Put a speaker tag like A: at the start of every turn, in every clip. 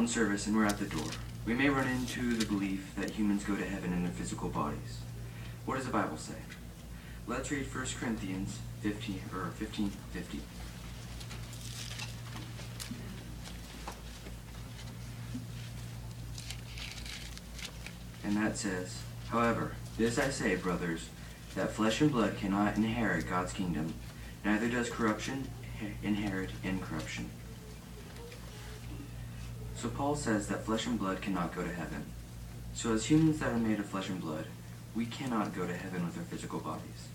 A: mountain service and we're at the door, we may run into the belief that humans go to heaven in their physical bodies. What does the Bible say? Let's read 1 Corinthians 15:50. And that says, "However, this I say, brothers, that flesh and blood cannot inherit God's kingdom, neither does corruption inherit incorruption." So Paul says that flesh and blood cannot go to heaven. So as humans that are made of flesh and blood, we cannot go to heaven with our physical bodies.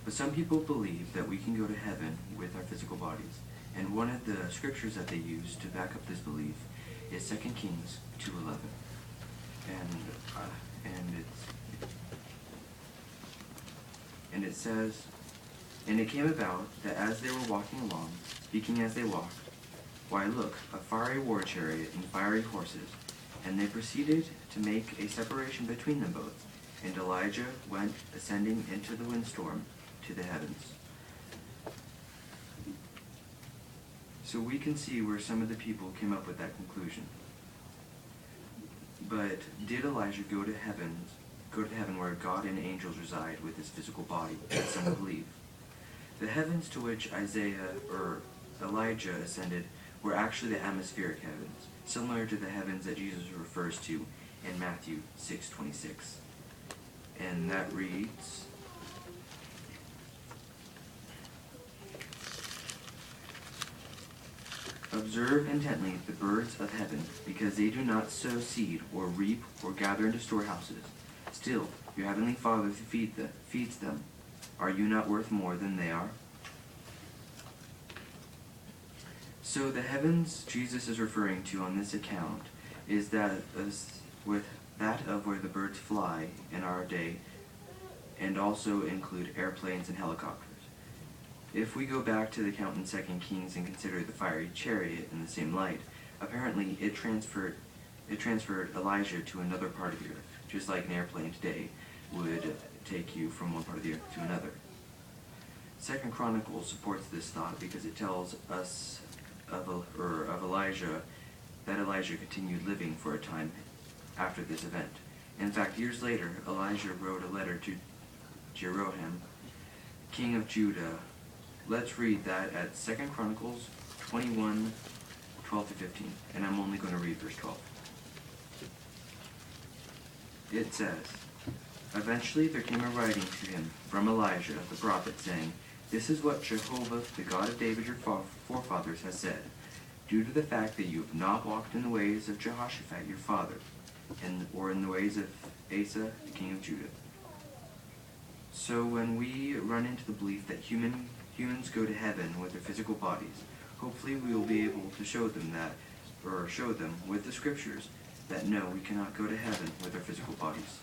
A: But some people believe that we can go to heaven with our physical bodies. And one of the scriptures that they use to back up this belief is 2 Kings 2:11. And it says, "And it came about that as they were walking along, speaking as they walked, why look, a fiery war chariot and fiery horses, and they proceeded to make a separation between them both. And Elijah went ascending into the windstorm to the heavens." So we can see where some of the people came up with that conclusion. But did Elijah go to heaven where God and angels reside with his physical body, as some believe? The heavens to which Elijah ascended were actually the atmospheric heavens, similar to the heavens that Jesus refers to in Matthew 6:26. And that reads, "Observe intently the birds of heaven, because they do not sow seed, or reap, or gather into storehouses. Still, your heavenly Father feeds them. Are you not worth more than they are?" So the heavens Jesus is referring to on this account is that of where the birds fly in our day, and also include airplanes and helicopters. If we go back to the account in 2 Kings and consider the fiery chariot in the same light, apparently it transferred Elijah to another part of the earth, just like an airplane today would take you from one part of the earth to another. 2 Chronicles supports this thought because it tells us of Elijah, that Elijah continued living for a time after this event. In fact, years later, Elijah wrote a letter to Jeroham, king of Judah. Let's read that at 2 Chronicles 21:12-15, and I'm only going to read verse 12. It says, "Eventually there came a writing to him from Elijah the prophet, saying, 'This is what Jehovah, the God of David your forefathers, has said. Due to the fact that you have not walked in the ways of Jehoshaphat your father, or in the ways of Asa, the king of Judah.'" So when we run into the belief that humans go to heaven with their physical bodies, hopefully we will be able to show them with the scriptures that no, we cannot go to heaven with our physical bodies.